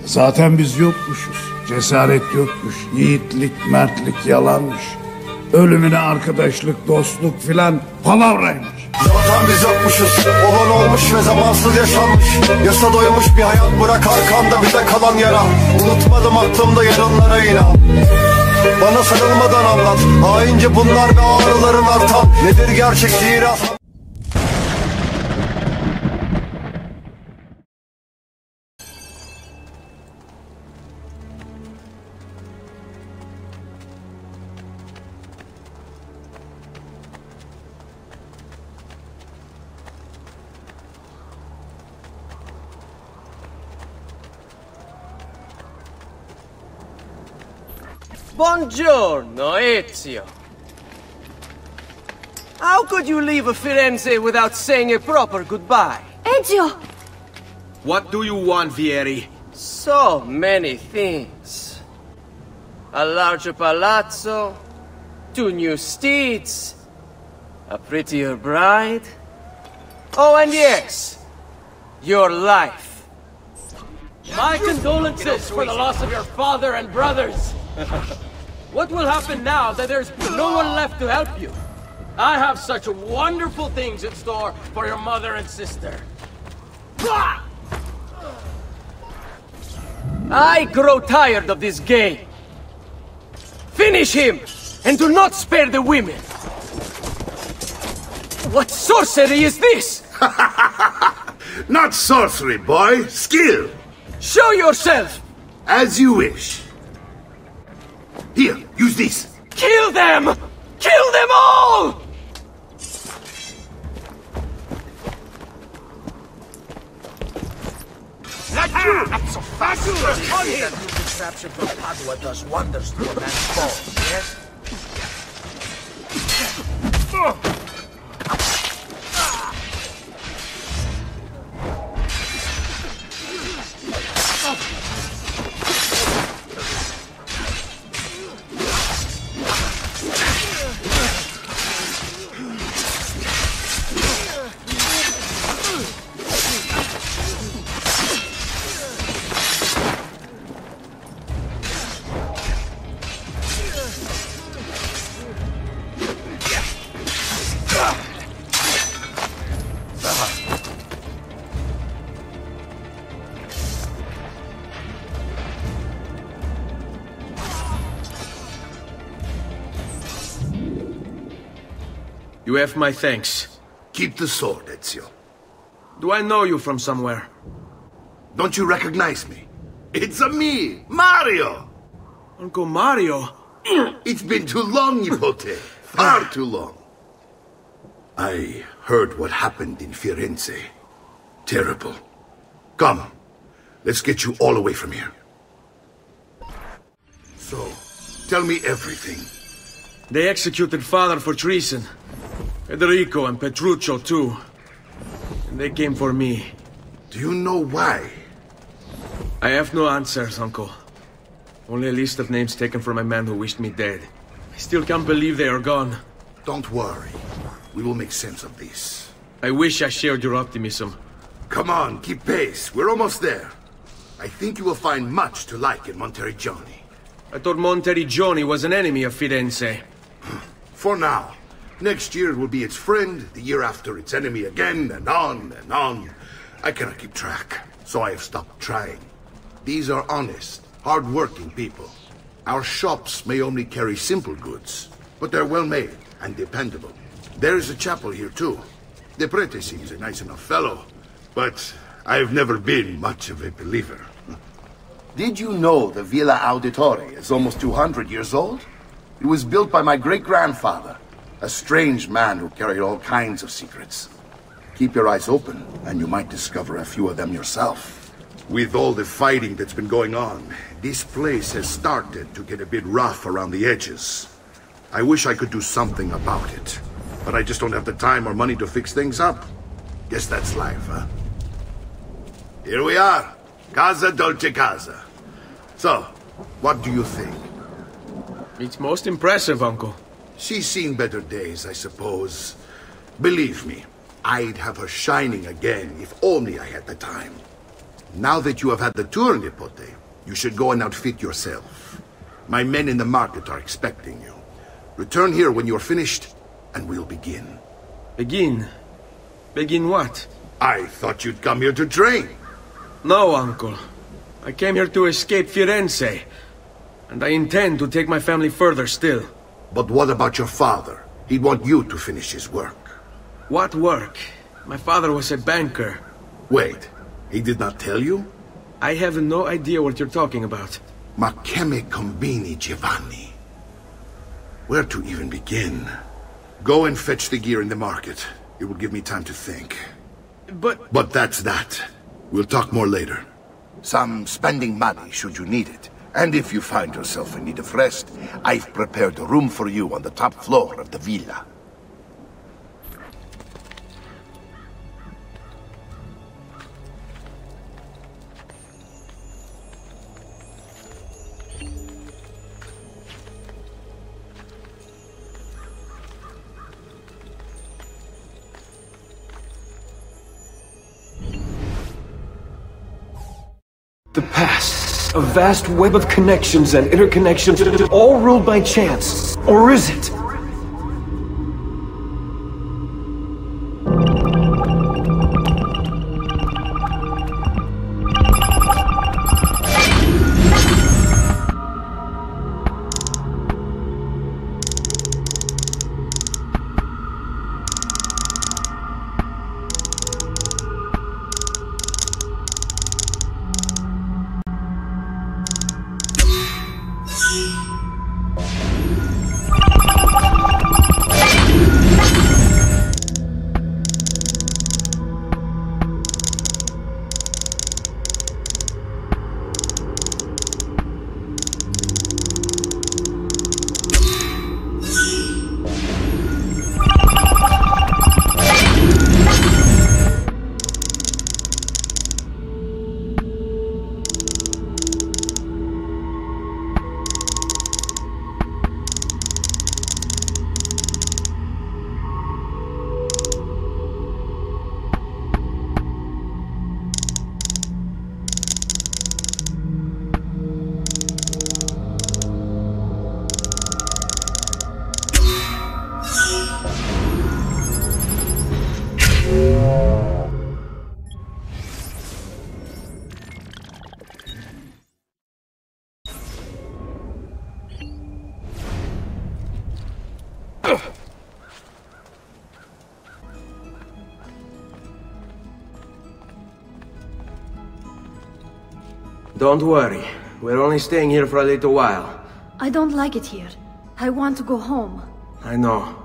Zaten biz yokmuşuz. Cesaret yokmuş. Yiğitlik, mertlik yalanmış. Ölümüne arkadaşlık, dostluk filan palavraymış. Zaten biz yokmuşuz. Olan olmuş ve zamansız yaşanmış. Yasa doymuş bir hayat, bırak arkamda bize kalan yara. Unutmadım aklımda yarınlara inan. Bana sarılmadan anlat. Haince bunlar ve ağrıların artan. Nedir gerçek zira? Buongiorno, Ezio. How could you leave a Firenze without saying a proper goodbye? Ezio! What do you want, Vieri? So many things. A larger palazzo, 2 new steeds, a prettier bride. Oh, and yes, your life. My condolences for the loss of your father and brothers. What will happen now that there's no one left to help you? I have such wonderful things in store for your mother and sister. I grow tired of this game. Finish him, and do not spare the women. What sorcery is this? Not sorcery, boy. Skill. Show yourself! As you wish. Here, use this. Kill them! Kill them all! Not so fast! On him! Deception from Padua does wonders to a man's bones, yes? You have my thanks. Keep the sword, Ezio. Do I know you from somewhere? Don't you recognize me? It's a me, Mario! Uncle Mario? It's been too long, Nipote. Far too long. I heard what happened in Firenze. Terrible. Come, let's get you all away from here. So, tell me everything. They executed father for treason. Federico and Petruccio, too. And they came for me. Do you know why? I have no answers, Uncle. Only a list of names taken from a man who wished me dead. I still can't believe they are gone. Don't worry. We will make sense of this. I wish I shared your optimism. Come on, keep pace. We're almost there. I think you will find much to like in Monteriggioni. I thought Monteriggioni was an enemy of Firenze. For now. Next year it will be its friend, the year after its enemy again, and on and on. I cannot keep track, so I have stopped trying. These are honest, hard-working people. Our shops may only carry simple goods, but they're well-made and dependable. There is a chapel here, too. The prete seems a nice enough fellow, but I've never been much of a believer. Did you know the Villa Auditore is almost 200 years old? It was built by my great-grandfather, a strange man who carried all kinds of secrets. Keep your eyes open, and you might discover a few of them yourself. With all the fighting that's been going on, this place has started to get a bit rough around the edges. I wish I could do something about it, but I just don't have the time or money to fix things up. Guess that's life, huh? Here we are. Casa Dolce Casa. So, what do you think? It's most impressive, Uncle. She's seen better days, I suppose. Believe me, I'd have her shining again if only I had the time. Now that you have had the tour, Nipote, you should go and outfit yourself. My men in the market are expecting you. Return here when you're finished, and we'll begin. Begin? Begin what? I thought you'd come here to train. No, uncle. I came here to escape Firenze. And I intend to take my family further still. But what about your father? He'd want you to finish his work. What work? My father was a banker. Wait, he did not tell you? I have no idea what you're talking about. Ma che me combini, Giovanni? Where to even begin? Go and fetch the gear in the market. It will give me time to think. But that's that. We'll talk more later. Some spending money should you need it. And if you find yourself in need of rest, I've prepared a room for you on the top floor of the villa. The past, a vast web of connections and interconnections, all ruled by chance. Or is it? Don't worry. We're only staying here for a little while. I don't like it here. I want to go home. I know.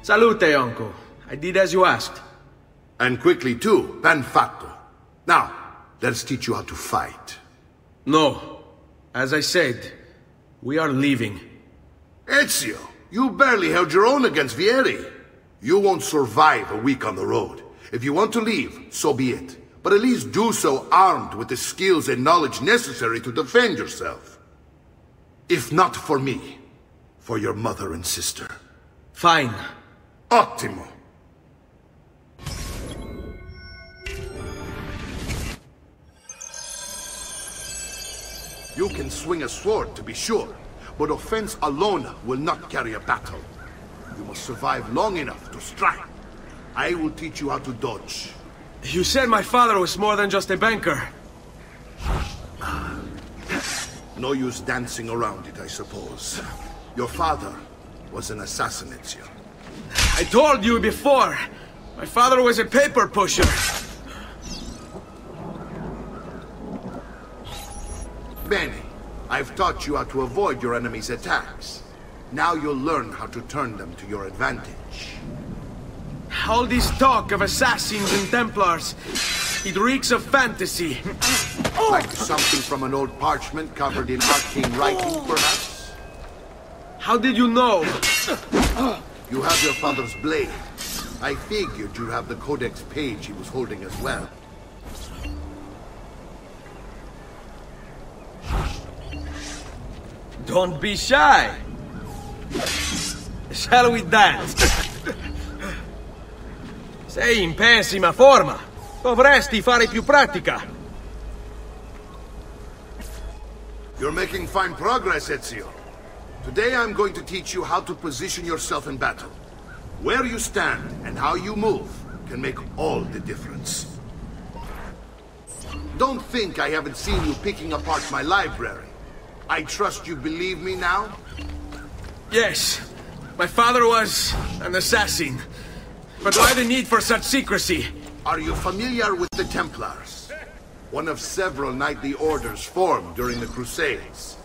Salute, uncle. I did as you asked. And quickly too, ben fatto. Now, let's teach you how to fight. No. As I said, we are leaving. Ezio, you barely held your own against Vieri. You won't survive a week on the road. If you want to leave, so be it. But at least do so armed with the skills and knowledge necessary to defend yourself. If not for me, for your mother and sister. Fine. Ottimo. You can swing a sword, to be sure, but offense alone will not carry a battle. You must survive long enough to strike. I will teach you how to dodge. You said my father was more than just a banker. No use dancing around it, I suppose. Your father was an assassin, Ezio. I told you before. My father was a paper pusher. Bene. I've taught you how to avoid your enemy's attacks. Now you'll learn how to turn them to your advantage. All this talk of assassins and Templars. It reeks of fantasy. Like something from an old parchment covered in arcane writing, perhaps? How did you know? You have your father's blade. I figured you'd have the codex page he was holding as well. Don't be shy. Shall we dance? Sei in pessima forma. Dovresti fare più pratica. You're making fine progress, Ezio. Today I'm going to teach you how to position yourself in battle. Where you stand and how you move can make all the difference. Don't think I haven't seen you picking apart my library. I trust you believe me now? Yes, my father was an assassin. But why the need for such secrecy? Are you familiar with the Templars? One of several knightly orders formed during the Crusades.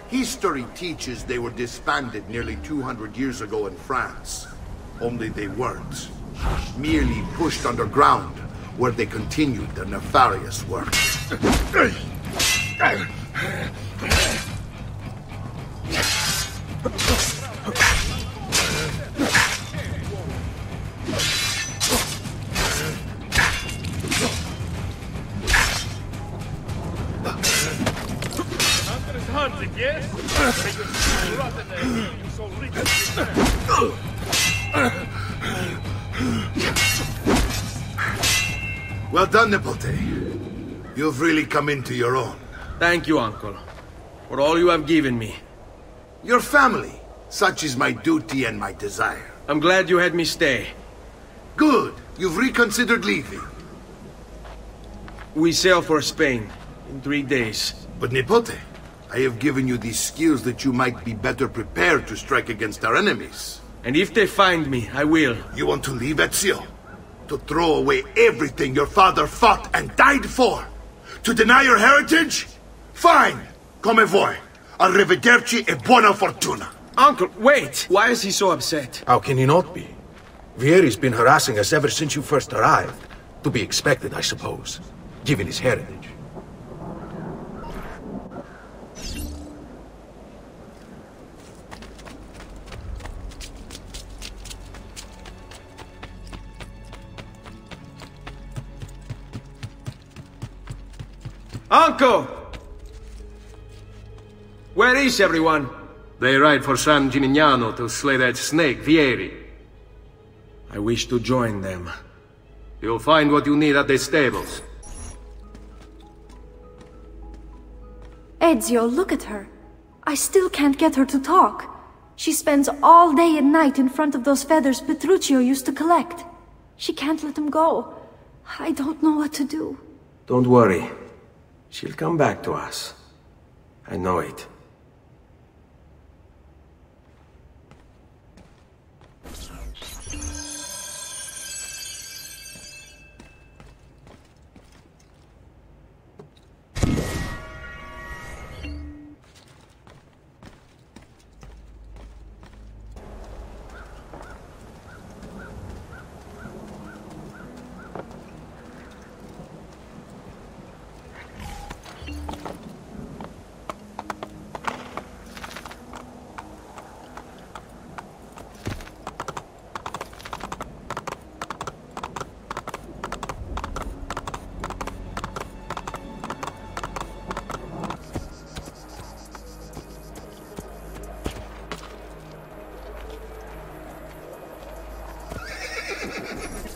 History teaches they were disbanded nearly 200 years ago in France. Only they weren't. Merely pushed underground, where they continued their nefarious work. Well done, Nipote. You've really come into your own. Thank you, Uncle, for all you have given me. Your family. Such is my duty and my desire. I'm glad you had me stay. Good. You've reconsidered leaving. We sail for Spain in 3 days. But Nipote, I have given you these skills that you might be better prepared to strike against our enemies. And if they find me, I will. You want to leave, Ezio? To throw away everything your father fought and died for? To deny your heritage? Fine! Come vuoi. Arrivederci e buona fortuna. Uncle, wait! Why is he so upset? How can he not be? Vieri's been harassing us ever since you first arrived. To be expected, I suppose, given his heritage. Uncle! Where is everyone? They ride for San Gimignano to slay that snake, Vieri. I wish to join them. You'll find what you need at the stables. Ezio, look at her. I still can't get her to talk. She spends all day and night in front of those feathers Petruchio used to collect. She can't let them go. I don't know what to do. Don't worry. She'll come back to us. I know it.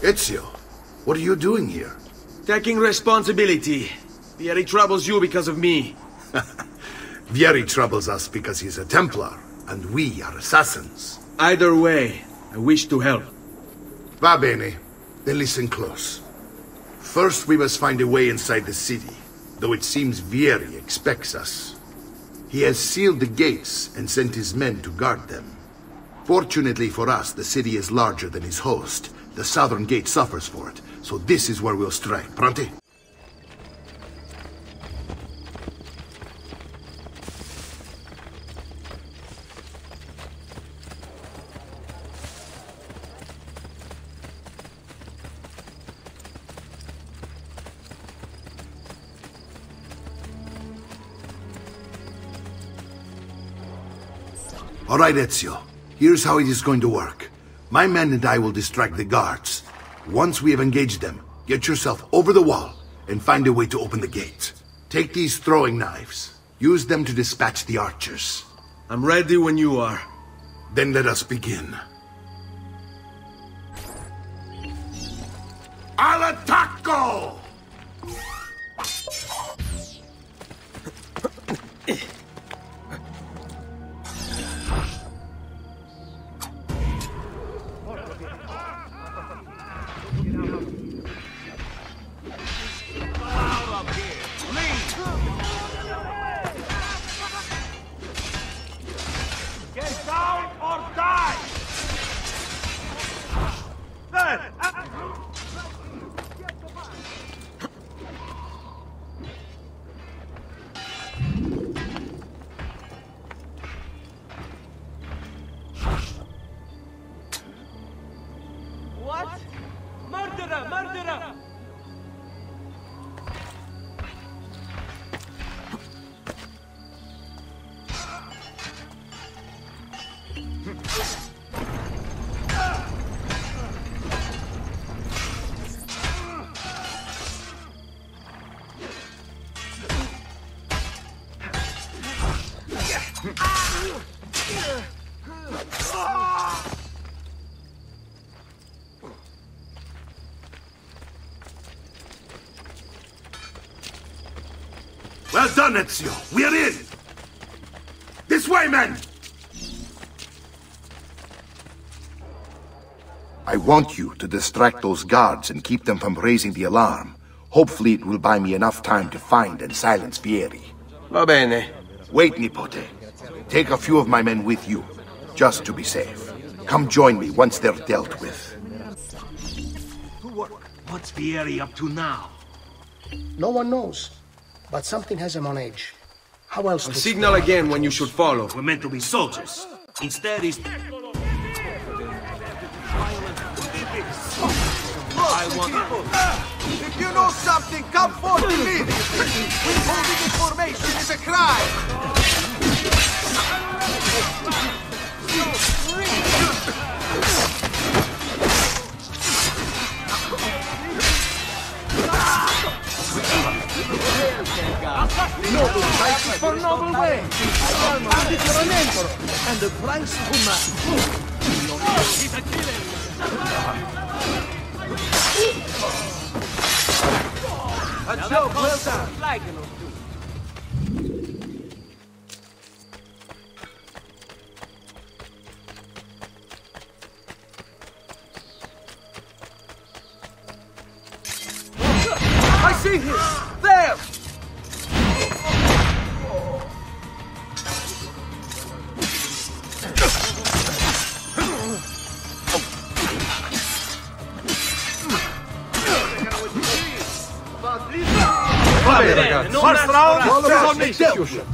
Ezio, what are you doing here? Taking responsibility. Vieri troubles you because of me. Vieri troubles us because he's a Templar, and we are assassins. Either way, I wish to help. Va bene. Then listen close. First, we must find a way inside the city, though it seems Vieri expects us. He has sealed the gates and sent his men to guard them. Fortunately for us, the city is larger than his host. The southern gate suffers for it, so this is where we'll strike. Pronti? All right, Ezio. Here's how it is going to work. My men and I will distract the guards. Once we have engaged them, get yourself over the wall and find a way to open the gate. Take these throwing knives. Use them to dispatch the archers. I'm ready when you are. Then let us begin. Al attacco! What? Murderer! Murderer! Well done, Ezio. We are in! This way, men! I want you to distract those guards and keep them from raising the alarm. Hopefully it will buy me enough time to find and silence Vieri. Va bene. Wait, Nipote. Take a few of my men with you, just to be safe. Come join me once they're dealt with. What's Vieri up to now? No one knows, but something has him on edge. How else to... Signal again when you should follow. We're meant to be soldiers. Instead, he's... I want... If you know something, come forth immediately! Withholding information is a crime! Noble prices for noble way. Armor for an emperor, and the price for man. He's a killer! A job well done. Flagon or two. I see him! There! First round, on execution.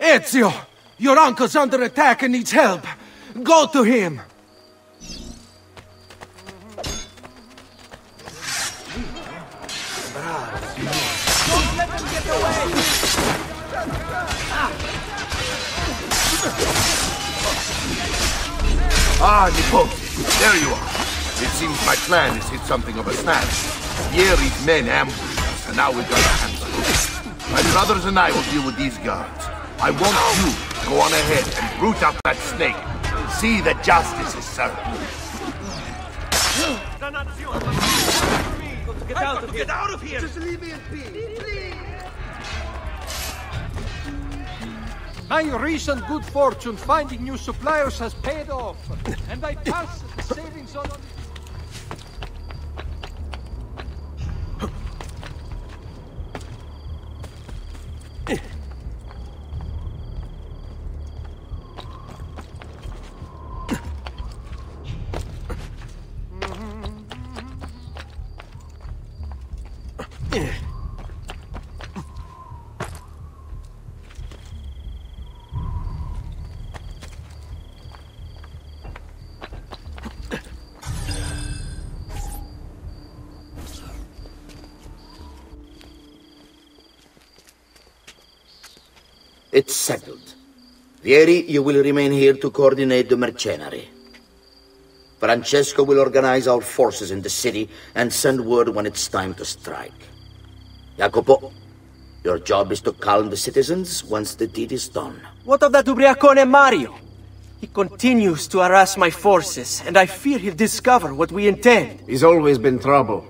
Ezio! Your uncle's under attack and needs help. Go to him! Don't let them get away! Ah, Nipote, there you are. It seems my plan has hit something of a snag. Vieri's men ambushed us, and now we've got our hands full. My brothers and I will deal with these guards. I want you to go on ahead and root out that snake. See that justice is served. Get out of here! Just leave me in peace, please! My recent good fortune finding new suppliers has paid off, and I pass the savings on... It's settled. Vieri, you will remain here to coordinate the mercenary. Francesco will organize our forces in the city and send word when it's time to strike. Jacopo, your job is to calm the citizens once the deed is done. What of that ubriacone Mario? He continues to harass my forces, and I fear he'll discover what we intend. He's always been trouble.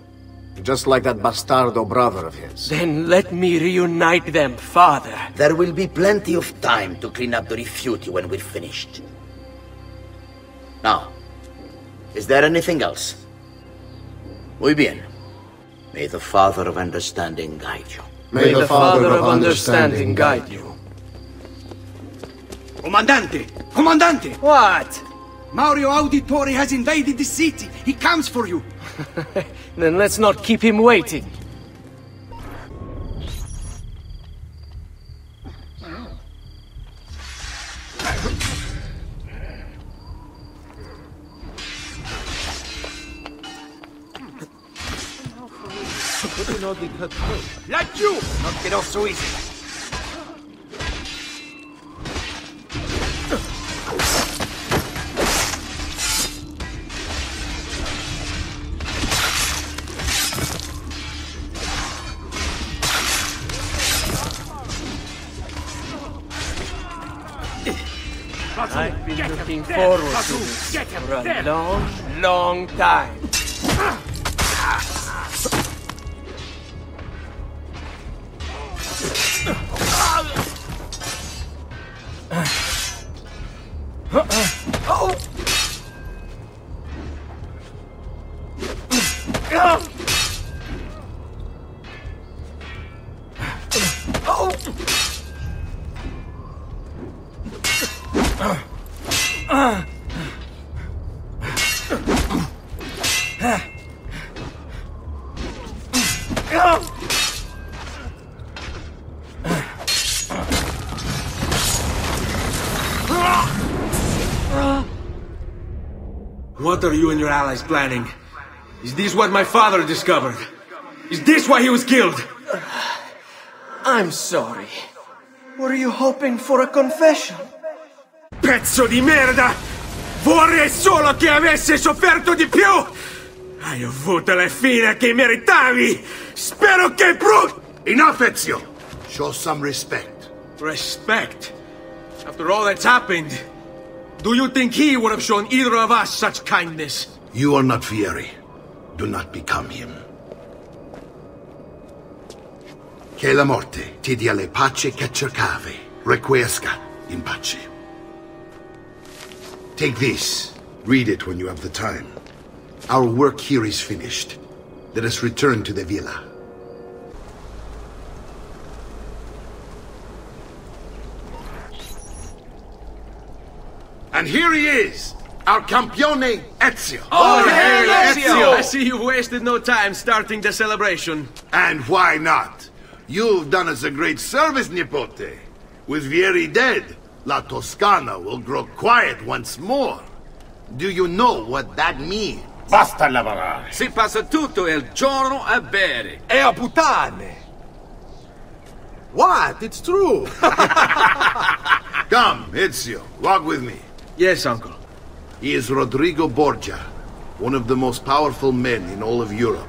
Just like that bastardo brother of his. Then let me reunite them, father. There will be plenty of time to clean up the rifiuti when we're finished. Now, is there anything else? Muy bien. May the Father of Understanding guide you. May the Father of Understanding guide you. Comandante! Comandante! What? Mario Auditore has invaded the city. He comes for you. Then let's not keep him waiting. Like you! Not get off so easy. I've been looking forward to this for a long, long time. What are you and your allies planning? Is this what my father discovered? Is this why he was killed? I'm sorry. Were you hoping for a confession? Pezzo di merda! Vorrei solo che avesse sofferto di più! Hai avuto la fine che meritavi! Spero che Enough, Ezio! Show some respect. Respect? After all that's happened, do you think he would have shown either of us such kindness? You are not Fieri. Do not become him. Che la morte ti dia le pace che cercavi. Requiescat in pace. Take this. Read it when you have the time. Our work here is finished. Let us return to the villa. And here he is, our campione Ezio. Oh, hey, Ezio! I see you've wasted no time starting the celebration. And why not? You've done us a great service, Nipote. With Vieri dead, La Toscana will grow quiet once more. Do you know what that means? Basta lavorare. Si passa tutto il giorno a bere. E a puttane! What? It's true! Come, Ezio, walk with me. Yes, uncle. He is Rodrigo Borgia, one of the most powerful men in all of Europe,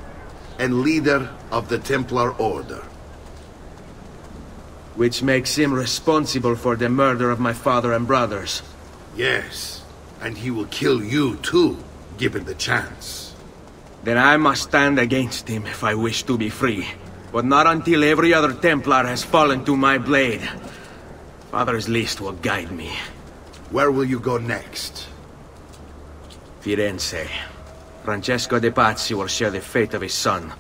and leader of the Templar Order. Which makes him responsible for the murder of my father and brothers. Yes, and he will kill you too, given the chance. Then I must stand against him if I wish to be free. But not until every other Templar has fallen to my blade. Father's list will guide me. Where will you go next? Firenze. Francesco de Pazzi will share the fate of his son.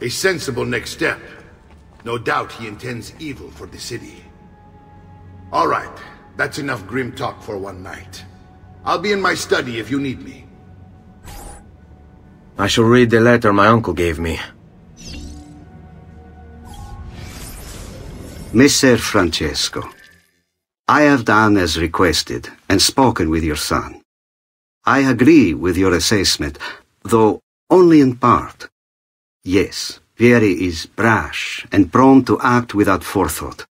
A sensible next step. No doubt he intends evil for the city. All right, that's enough grim talk for one night. I'll be in my study if you need me. I shall read the letter my uncle gave me. Messer Francesco, I have done as requested and spoken with your son. I agree with your assessment, though only in part. Yes, Vieri is brash and prone to act without forethought.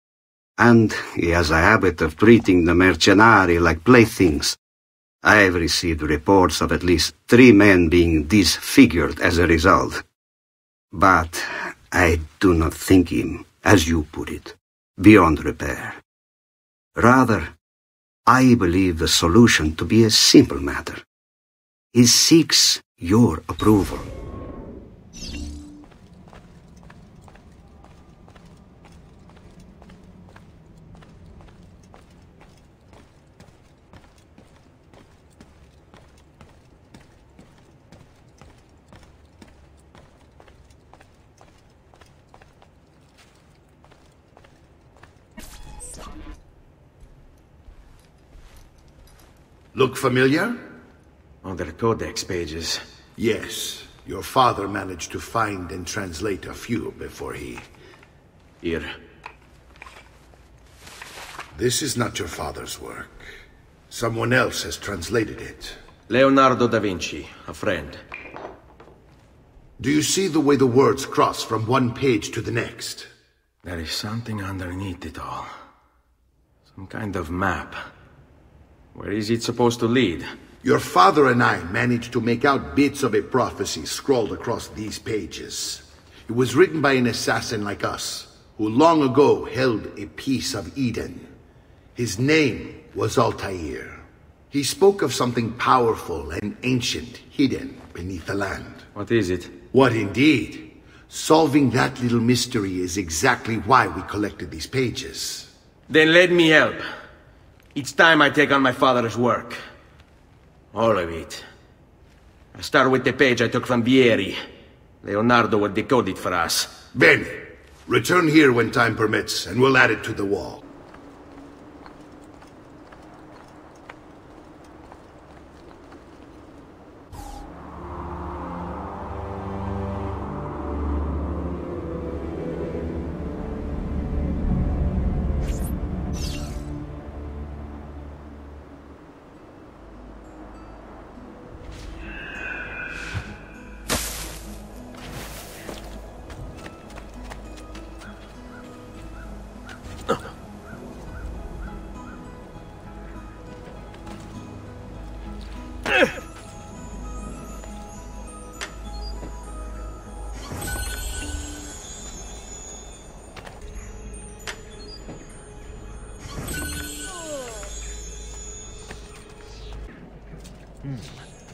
and he has a habit of treating the mercenari like playthings. I have received reports of at least 3 men being disfigured as a result. But I do not think him, as you put it, beyond repair. Rather, I believe the solution to be a simple matter. He seeks your approval. Look familiar? On their codex pages. Yes. Your father managed to find and translate a few before he... Here. This is not your father's work. Someone else has translated it. Leonardo da Vinci, a friend. Do you see the way the words cross from one page to the next? There is something underneath it all. Some kind of map. Where is it supposed to lead? Your father and I managed to make out bits of a prophecy scrawled across these pages. It was written by an assassin like us, who long ago held a piece of Eden. His name was Altair. He spoke of something powerful and ancient hidden beneath the land. What is it? What indeed? Solving that little mystery is exactly why we collected these pages. Then let me help. It's time I take on my father's work. All of it. I start with the page I took from Vieri. Leonardo will decode it for us. Bene. Return here when time permits, and we'll add it to the wall.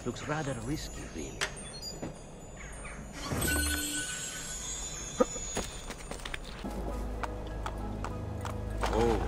Looks rather risky, really. Oh.